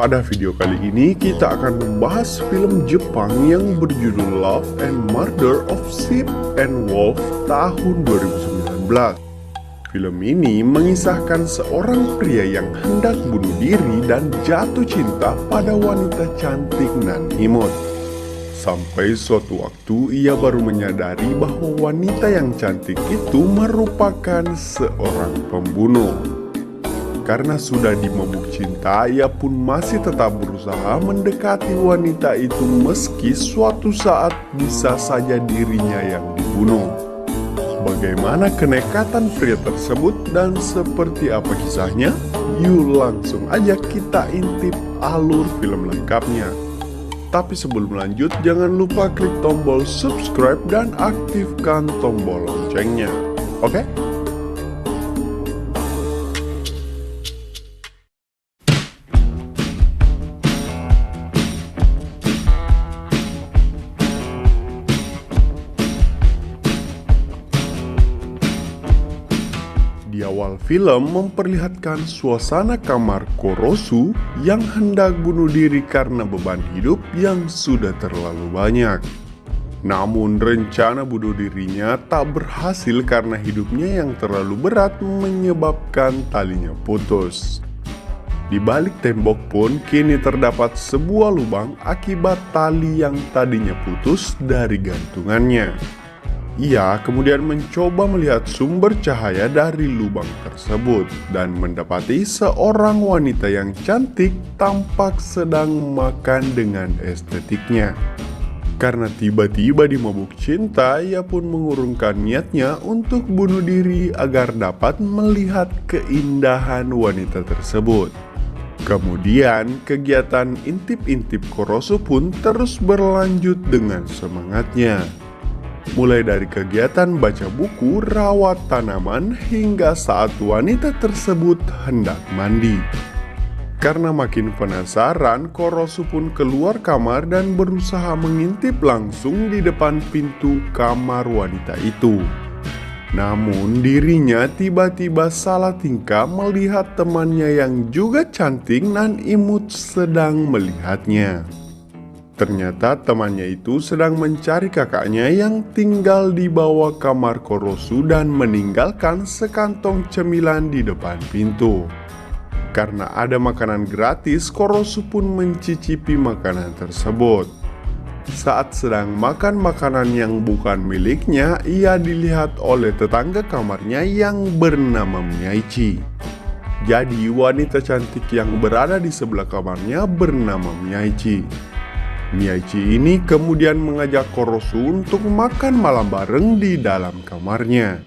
Pada video kali ini kita akan membahas film Jepang yang berjudul Love and Murder of Sheep and Wolf tahun 2019. Film ini mengisahkan seorang pria yang hendak bunuh diri dan jatuh cinta pada wanita cantik nan imut. Sampai suatu waktu ia baru menyadari bahwa wanita yang cantik itu merupakan seorang pembunuh. Karena sudah dimabuk cinta, ia pun masih tetap berusaha mendekati wanita itu meski suatu saat bisa saja dirinya yang dibunuh. Bagaimana kenekatan pria tersebut dan seperti apa kisahnya? Yuk langsung aja kita intip alur film lengkapnya. Tapi sebelum lanjut, jangan lupa klik tombol subscribe dan aktifkan tombol loncengnya. Oke? Di awal film memperlihatkan suasana kamar Korosu yang hendak bunuh diri karena beban hidup yang sudah terlalu banyak. Namun rencana bunuh dirinya tak berhasil karena hidupnya yang terlalu berat menyebabkan talinya putus. Di balik tembok pun kini terdapat sebuah lubang akibat tali yang tadinya putus dari gantungannya. Ia kemudian mencoba melihat sumber cahaya dari lubang tersebut dan mendapati seorang wanita yang cantik tampak sedang makan dengan estetiknya. Karena tiba-tiba dimabuk cinta, ia pun mengurungkan niatnya untuk bunuh diri agar dapat melihat keindahan wanita tersebut. Kemudian kegiatan intip-intip Korosu pun terus berlanjut dengan semangatnya. Mulai dari kegiatan baca buku, rawat tanaman, hingga saat wanita tersebut hendak mandi. Karena makin penasaran, Korosu pun keluar kamar dan berusaha mengintip langsung di depan pintu kamar wanita itu. Namun dirinya tiba-tiba salah tingkah melihat temannya yang juga cantik dan imut sedang melihatnya. Ternyata temannya itu sedang mencari kakaknya yang tinggal di bawah kamar Korosu dan meninggalkan sekantong cemilan di depan pintu. Karena ada makanan gratis, Korosu pun mencicipi makanan tersebut. Saat sedang makan makanan yang bukan miliknya, ia dilihat oleh tetangga kamarnya yang bernama Miyaichi. Jadi wanita cantik yang berada di sebelah kamarnya bernama Miyaichi. Miyaichi ini kemudian mengajak Korosu untuk makan malam bareng di dalam kamarnya.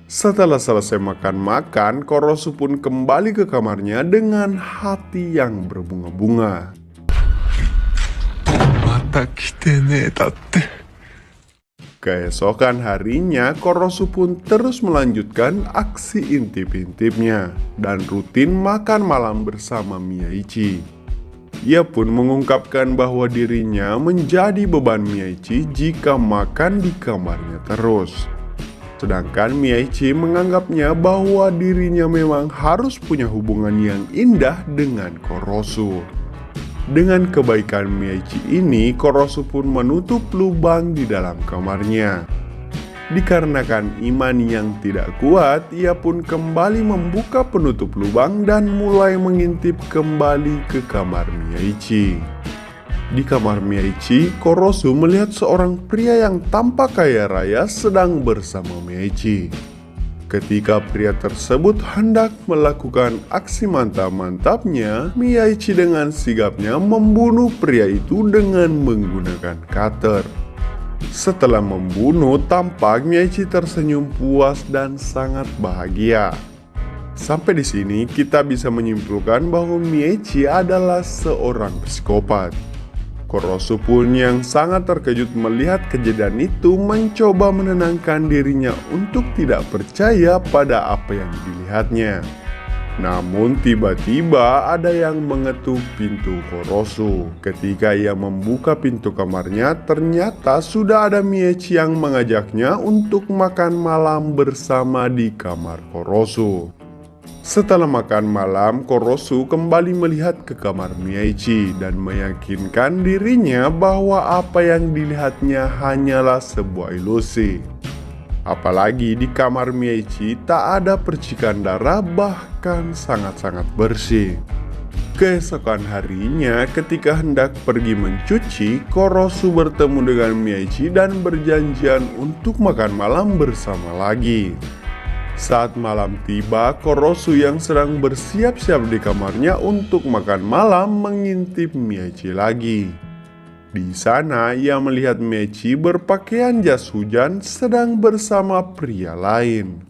Setelah selesai makan-makan, Korosu pun kembali ke kamarnya dengan hati yang berbunga-bunga. Keesokan harinya, Korosu pun terus melanjutkan aksi intip-intipnya dan rutin makan malam bersama Miyaichi. Ia pun mengungkapkan bahwa dirinya menjadi beban Miyaichi jika makan di kamarnya terus. Sedangkan Miyaichi menganggapnya bahwa dirinya memang harus punya hubungan yang indah dengan Korosu. Dengan kebaikan Miyaichi ini, Korosu pun menutup lubang di dalam kamarnya. Dikarenakan iman yang tidak kuat, ia pun kembali membuka penutup lubang dan mulai mengintip kembali ke kamar Miyaichi. Di kamar Miyaichi, Korosu melihat seorang pria yang tampak kaya raya sedang bersama Miyaichi. Ketika pria tersebut hendak melakukan aksi mantap-mantapnya, Miyaichi dengan sigapnya membunuh pria itu dengan menggunakan cutter. Setelah membunuh, tampak Miyaichi tersenyum puas dan sangat bahagia. Sampai di sini kita bisa menyimpulkan bahwa Miyaichi adalah seorang psikopat. Korosu pun yang sangat terkejut melihat kejadian itu mencoba menenangkan dirinya untuk tidak percaya pada apa yang dilihatnya. Namun tiba-tiba ada yang mengetuk pintu Korosu. Ketika ia membuka pintu kamarnya, ternyata sudah ada Miyaichi yang mengajaknya untuk makan malam bersama di kamar Korosu. Setelah makan malam, Korosu kembali melihat ke kamar Miyachi dan meyakinkan dirinya bahwa apa yang dilihatnya hanyalah sebuah ilusi. Apalagi di kamar Miyachi tak ada percikan darah, bahkan sangat-sangat bersih. Keesokan harinya, ketika hendak pergi mencuci, Korosu bertemu dengan Miyachi dan berjanjian untuk makan malam bersama lagi. Saat malam tiba, Korosu yang sedang bersiap-siap di kamarnya untuk makan malam mengintip Miyachi lagi. Di sana, ia melihat Miyachi berpakaian jas hujan sedang bersama pria lain.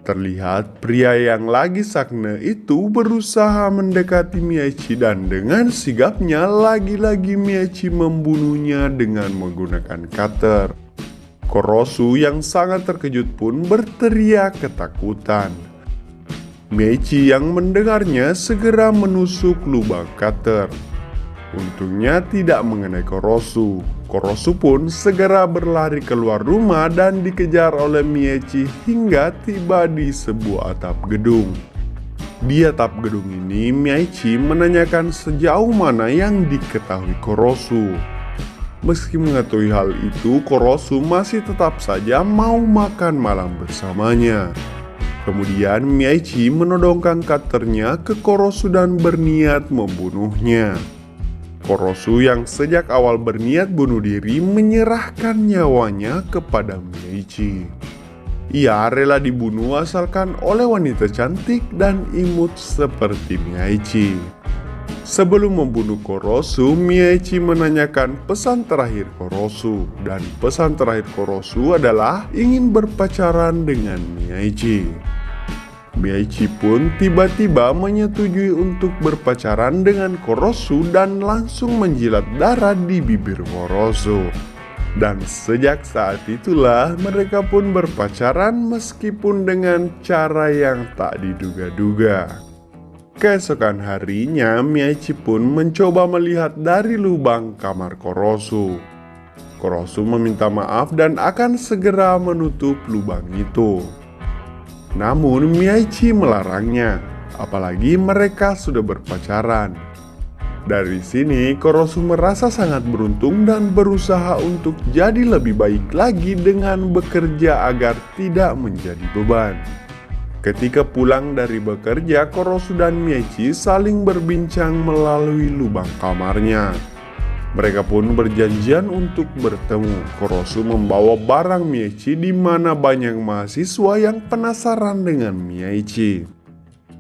Terlihat pria yang lagi sakne itu berusaha mendekati Miyachi dan dengan sigapnya lagi-lagi Miyachi membunuhnya dengan menggunakan cutter. Korosu yang sangat terkejut pun berteriak ketakutan. Miyachi yang mendengarnya segera menusuk lubang cutter. Untungnya tidak mengenai Korosu. Korosu pun segera berlari keluar rumah dan dikejar oleh Miyachi hingga tiba di sebuah atap gedung. Di atap gedung ini, Miyachi menanyakan sejauh mana yang diketahui Korosu. Meski mengetahui hal itu, Korosu masih tetap saja mau makan malam bersamanya. Kemudian Miyachi menodongkan cutternya ke Korosu dan berniat membunuhnya. Korosu yang sejak awal berniat bunuh diri menyerahkan nyawanya kepada Miyachi. Ia rela dibunuh asalkan oleh wanita cantik dan imut seperti Miyachi. Sebelum membunuh Korosu, Miyachi menanyakan pesan terakhir Korosu, dan pesan terakhir Korosu adalah ingin berpacaran dengan Miyachi. Miyachi pun tiba-tiba menyetujui untuk berpacaran dengan Korosu dan langsung menjilat darah di bibir Korosu. Dan sejak saat itulah mereka pun berpacaran meskipun dengan cara yang tak diduga-duga. Keesokan harinya, Miyachi pun mencoba melihat dari lubang kamar Korosu. Korosu meminta maaf dan akan segera menutup lubang itu. Namun Miyachi melarangnya, apalagi mereka sudah berpacaran. Dari sini, Korosu merasa sangat beruntung dan berusaha untuk jadi lebih baik lagi dengan bekerja agar tidak menjadi beban. Ketika pulang dari bekerja, Korosu dan Miyachi saling berbincang melalui lubang kamarnya. Mereka pun berjanjian untuk bertemu. Korosu membawa barang Miyachi di mana banyak mahasiswa yang penasaran dengan Miyachi.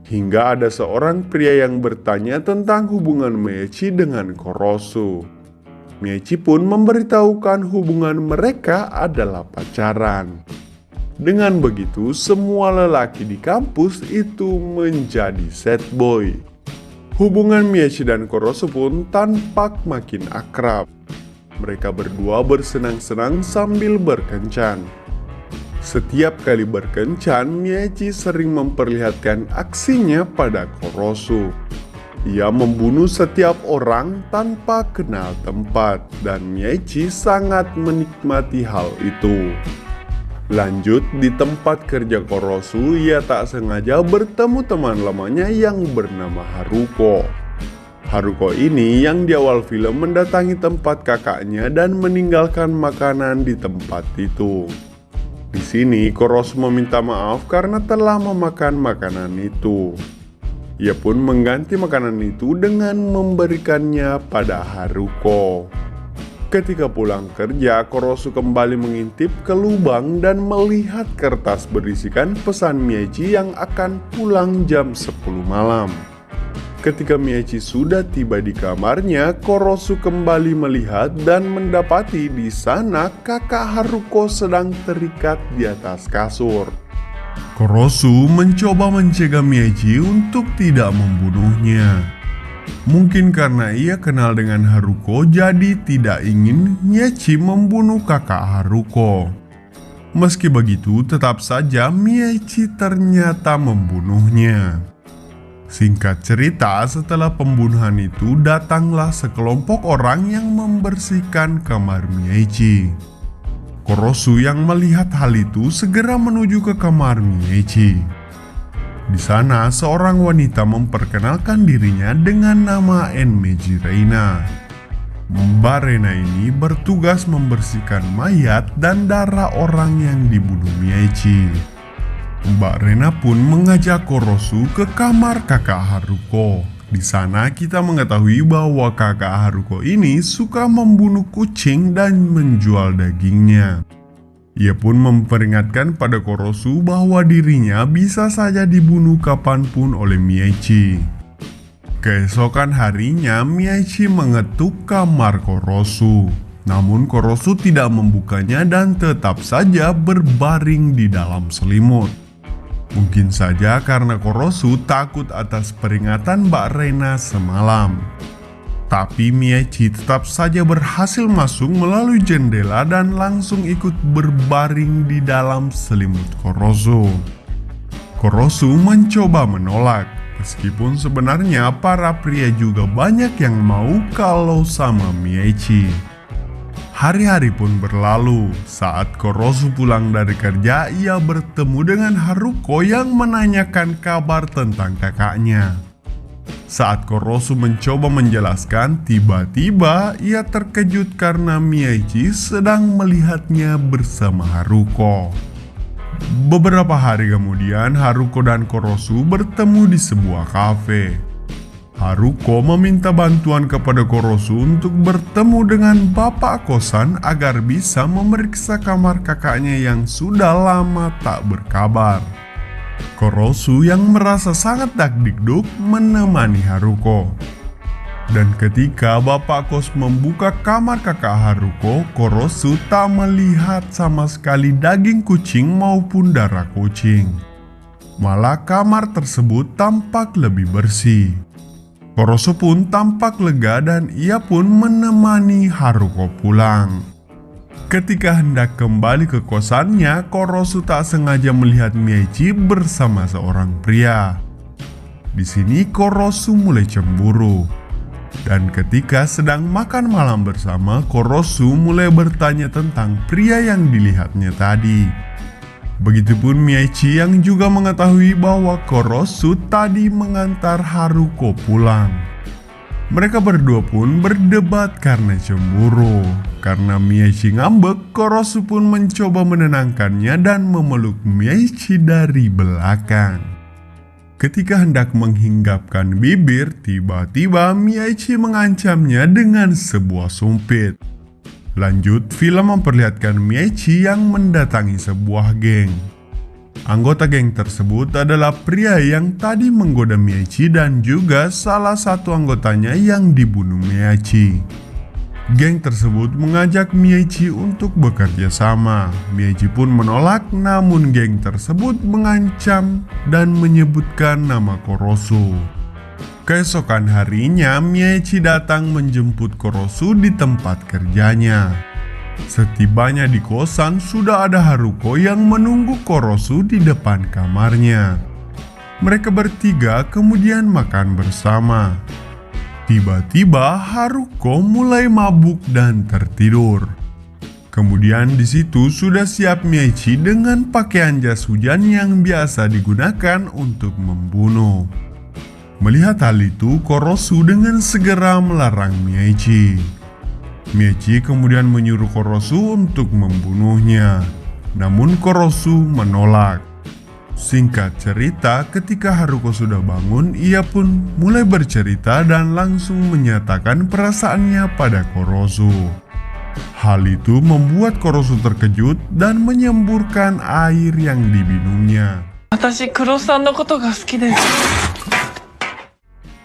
Hingga ada seorang pria yang bertanya tentang hubungan Miyachi dengan Korosu. Miyachi pun memberitahukan hubungan mereka adalah pacaran. Dengan begitu, semua lelaki di kampus itu menjadi sad boy. Hubungan Miyachi dan Korosu pun tampak makin akrab. Mereka berdua bersenang-senang sambil berkencan. Setiap kali berkencan, Miyachi sering memperlihatkan aksinya pada Korosu. Ia membunuh setiap orang tanpa kenal tempat, dan Miyachi sangat menikmati hal itu. Lanjut, di tempat kerja Korosu, ia tak sengaja bertemu teman lamanya yang bernama Haruko. Haruko ini yang di awal film mendatangi tempat kakaknya dan meninggalkan makanan di tempat itu. Di sini, Korosu meminta maaf karena telah memakan makanan itu. Ia pun mengganti makanan itu dengan memberikannya pada Haruko. Ketika pulang kerja, Korosu kembali mengintip ke lubang dan melihat kertas berisikan pesan Miyachi yang akan pulang jam 10 malam. Ketika Miyachi sudah tiba di kamarnya, Korosu kembali melihat dan mendapati di sana kakak Haruko sedang terikat di atas kasur. Korosu mencoba mencegah Miyachi untuk tidak membunuhnya. Mungkin karena ia kenal dengan Haruko, jadi tidak ingin Miyachi membunuh kakak Haruko. Meski begitu, tetap saja Miyachi ternyata membunuhnya. Singkat cerita, setelah pembunuhan itu datanglah sekelompok orang yang membersihkan kamar Miyachi. Korosu yang melihat hal itu segera menuju ke kamar Miyachi. Di sana, seorang wanita memperkenalkan dirinya dengan nama Enmeji Reina. Mbak Reina ini bertugas membersihkan mayat dan darah orang yang dibunuh Miyachi. Mbak Reina pun mengajak Korosu ke kamar kakak Haruko. Di sana kita mengetahui bahwa kakak Haruko ini suka membunuh kucing dan menjual dagingnya. Ia pun memperingatkan pada Korosu bahwa dirinya bisa saja dibunuh kapanpun oleh Miyachi. Keesokan harinya, Miyachi mengetuk kamar Korosu. Namun Korosu tidak membukanya dan tetap saja berbaring di dalam selimut. Mungkin saja karena Korosu takut atas peringatan Mbak Reina semalam. Tapi Miyachi tetap saja berhasil masuk melalui jendela dan langsung ikut berbaring di dalam selimut Korosu. Korosu mencoba menolak, meskipun sebenarnya para pria juga banyak yang mau kalau sama Miyachi. Hari-hari pun berlalu. Saat Korosu pulang dari kerja, ia bertemu dengan Haruko yang menanyakan kabar tentang kakaknya. Saat Korosu mencoba menjelaskan, tiba-tiba ia terkejut karena Miyachi sedang melihatnya bersama Haruko. Beberapa hari kemudian, Haruko dan Korosu bertemu di sebuah kafe. Haruko meminta bantuan kepada Korosu untuk bertemu dengan bapak kosan agar bisa memeriksa kamar kakaknya yang sudah lama tak berkabar. Korosu yang merasa sangat dakdikduk menemani Haruko. Dan ketika bapak kos membuka kamar kakak Haruko, Korosu tak melihat sama sekali daging kucing maupun darah kucing. Malah kamar tersebut tampak lebih bersih. Korosu pun tampak lega dan ia pun menemani Haruko pulang. Ketika hendak kembali ke kosannya, Korosu tak sengaja melihat Miyachi bersama seorang pria. Di sini Korosu mulai cemburu. Dan ketika sedang makan malam bersama, Korosu mulai bertanya tentang pria yang dilihatnya tadi. Begitupun Miyachi yang juga mengetahui bahwa Korosu tadi mengantar Haruko pulang. Mereka berdua pun berdebat karena cemburu. Karena Miyachi ngambek, Korosu pun mencoba menenangkannya dan memeluk Miyachi dari belakang. Ketika hendak menghinggapkan bibir, tiba-tiba Miyachi mengancamnya dengan sebuah sumpit. Lanjut, film memperlihatkan Miyachi yang mendatangi sebuah geng. Anggota geng tersebut adalah pria yang tadi menggoda Miyachi dan juga salah satu anggotanya yang dibunuh Miyachi. Geng tersebut mengajak Miyachi untuk bekerja sama. Miyachi pun menolak, namun geng tersebut mengancam dan menyebutkan nama Korosu. Keesokan harinya, Miyachi datang menjemput Korosu di tempat kerjanya. Setibanya di kosan, sudah ada Haruko yang menunggu Korosu di depan kamarnya. Mereka bertiga kemudian makan bersama. Tiba-tiba Haruko mulai mabuk dan tertidur. Kemudian di situ sudah siap Miyachi dengan pakaian jas hujan yang biasa digunakan untuk membunuh. Melihat hal itu, Korosu dengan segera melarang Miyachi. Miyachi kemudian menyuruh Korosu untuk membunuhnya. Namun Korosu menolak. Singkat cerita, ketika Haruko sudah bangun, ia pun mulai bercerita dan langsung menyatakan perasaannya pada Korosu. Hal itu membuat Korosu terkejut dan menyemburkan air yang diminumnya.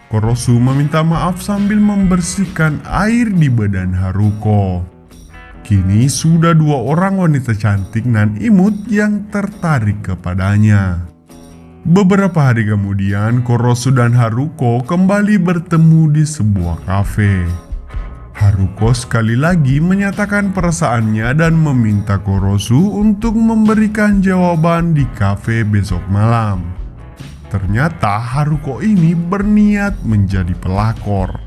Korosu meminta maaf sambil membersihkan air di badan Haruko. Kini sudah dua orang wanita cantik nan imut yang tertarik kepadanya. Beberapa hari kemudian, Korosu dan Haruko kembali bertemu di sebuah kafe. Haruko sekali lagi menyatakan perasaannya dan meminta Korosu untuk memberikan jawaban di kafe besok malam. Ternyata Haruko ini berniat menjadi pelakor.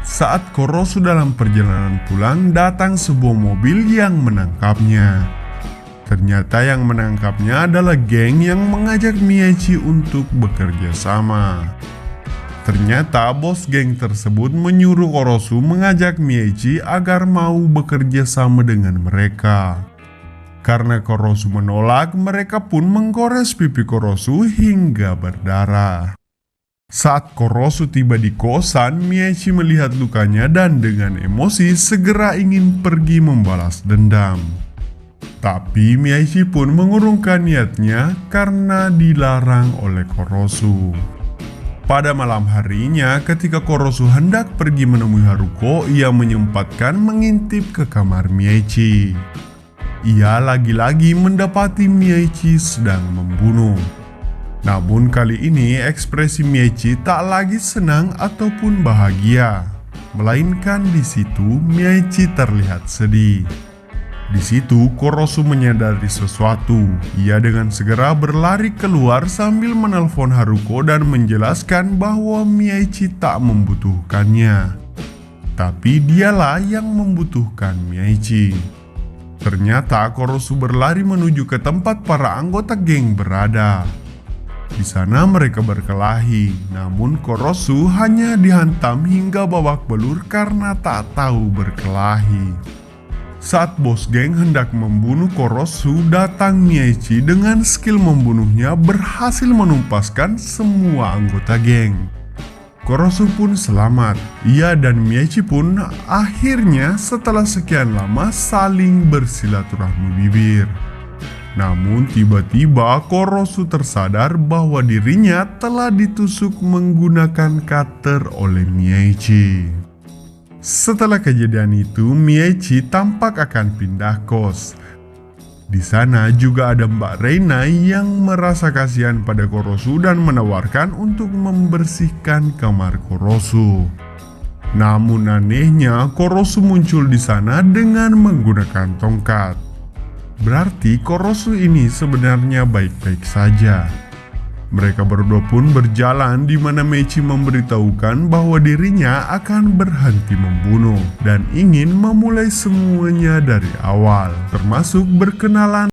Saat Korosu dalam perjalanan pulang, datang sebuah mobil yang menangkapnya. Ternyata yang menangkapnya adalah geng yang mengajak Miyachi untuk bekerja sama. Ternyata bos geng tersebut menyuruh Korosu mengajak Miyachi agar mau bekerja sama dengan mereka. Karena Korosu menolak, mereka pun menggores pipi Korosu hingga berdarah. Saat Korosu tiba di kosan, Miyachi melihat lukanya dan dengan emosi segera ingin pergi membalas dendam. Tapi Miyachi pun mengurungkan niatnya karena dilarang oleh Korosu. Pada malam harinya, ketika Korosu hendak pergi menemui Haruko, ia menyempatkan mengintip ke kamar Miyachi. Ia lagi-lagi mendapati Miyachi sedang membunuh. Namun kali ini ekspresi Miyachi tak lagi senang ataupun bahagia, melainkan di situ Miyachi terlihat sedih. Di situ Korosu menyadari sesuatu. Ia dengan segera berlari keluar sambil menelpon Haruko dan menjelaskan bahwa Miyachi tak membutuhkannya. Tapi dialah yang membutuhkan Miyachi. Ternyata Korosu berlari menuju ke tempat para anggota geng berada. Di sana mereka berkelahi, namun Korosu hanya dihantam hingga babak belur karena tak tahu berkelahi. Saat bos geng hendak membunuh Korosu, datang Miyachi dengan skill membunuhnya berhasil menumpaskan semua anggota geng. Korosu pun selamat. Ia dan Miyachi pun akhirnya setelah sekian lama saling bersilaturahmi bibir. Namun tiba-tiba Korosu tersadar bahwa dirinya telah ditusuk menggunakan cutter oleh Miyachi. Setelah kejadian itu, Miyachi tampak akan pindah kos. Di sana juga ada Mbak Reina yang merasa kasihan pada Korosu dan menawarkan untuk membersihkan kamar Korosu. Namun anehnya, Korosu muncul di sana dengan menggunakan tongkat. Berarti Korosu ini sebenarnya baik-baik saja. Mereka berdua pun berjalan di mana Miyachi memberitahukan bahwa dirinya akan berhenti membunuh dan ingin memulai semuanya dari awal, termasuk berkenalan